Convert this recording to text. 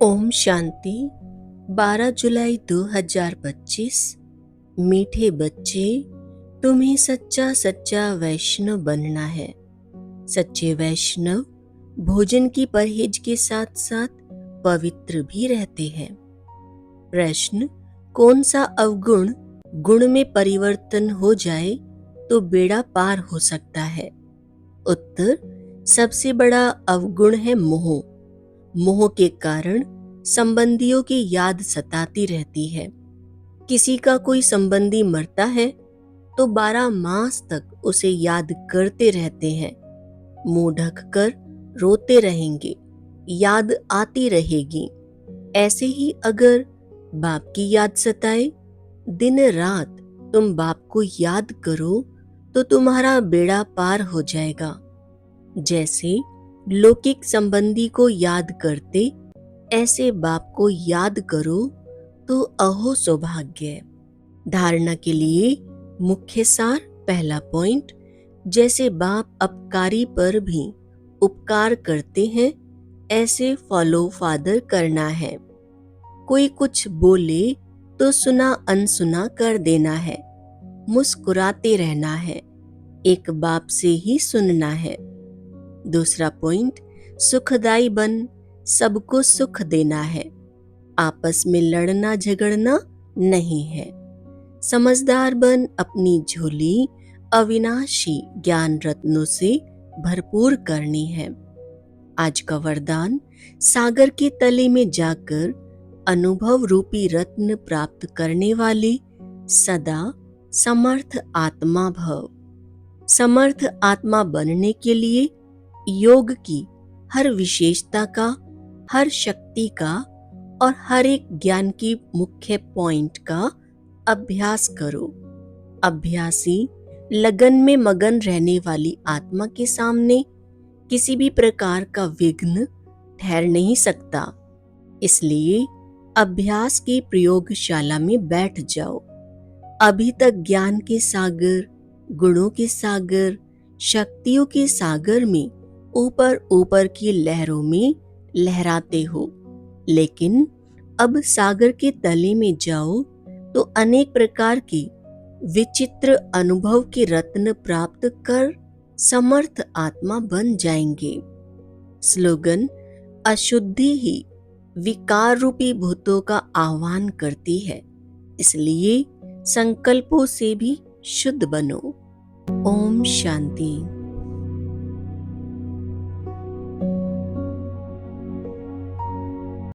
ओम शांति। 12 जुलाई 2025। मीठे बच्चे, तुम्हें सच्चा सच्चा वैष्णव बनना है। सच्चे वैष्णव भोजन की परहेज के साथ साथ पवित्र भी रहते हैं। प्रश्न: कौन सा अवगुण गुण में परिवर्तन हो जाए तो बेड़ा पार हो सकता है? उत्तर: सबसे बड़ा अवगुण है मोह। मोह के कारण संबंधियों की याद सताती रहती है। किसी का कोई संबंधी मरता है तो 12 मास तक उसे याद करते रहते हैं। मुंह ढककर रोते रहेंगे, याद आती रहेगी। ऐसे ही अगर बाप की याद सताए, दिन रात तुम बाप को याद करो तो तुम्हारा बेड़ा पार हो जाएगा। जैसे लौकिक संबंधी को याद करते, ऐसे बाप को याद करो तो अहो सौभाग्य। धारणा के लिए मुख्य सार। पहला पॉइंट: जैसे बाप अपकारी पर भी उपकार करते हैं, ऐसे फॉलो फादर करना है। कोई कुछ बोले तो सुना अनसुना कर देना है। मुस्कुराते रहना है। एक बाप से ही सुनना है। दूसरा पॉइंट: सुखदाई बन सबको सुख देना है। आपस में लड़ना झगड़ना नहीं है। समझदार बन अपनी झोली अविनाशी ज्ञान रत्नों से भरपूर करनी है। आज का वरदान: सागर के तले में जाकर अनुभव रूपी रत्न प्राप्त करने वाले सदा समर्थ आत्मा भव। समर्थ आत्मा बनने के लिए योग की हर विशेषता का, हर शक्ति का और हर एक ज्ञान की मुख्य पॉइंट का अभ्यास करो। अभ्यासी लगन में मगन रहने वाली आत्मा के सामने किसी भी प्रकार का विघ्न ठहर नहीं सकता। इसलिए अभ्यास की प्रयोगशाला में बैठ जाओ। अभी तक ज्ञान के सागर, गुणों के सागर, शक्तियों के सागर में ऊपर ऊपर की लहरों में लहराते हो, लेकिन अब सागर के तले में जाओ तो अनेक प्रकार के विचित्र अनुभव के रत्न प्राप्त कर समर्थ आत्मा बन जाएंगे। स्लोगन: अशुद्धि ही विकार रूपी भूतों का आह्वान करती है, इसलिए संकल्पों से भी शुद्ध बनो। ओम शांति।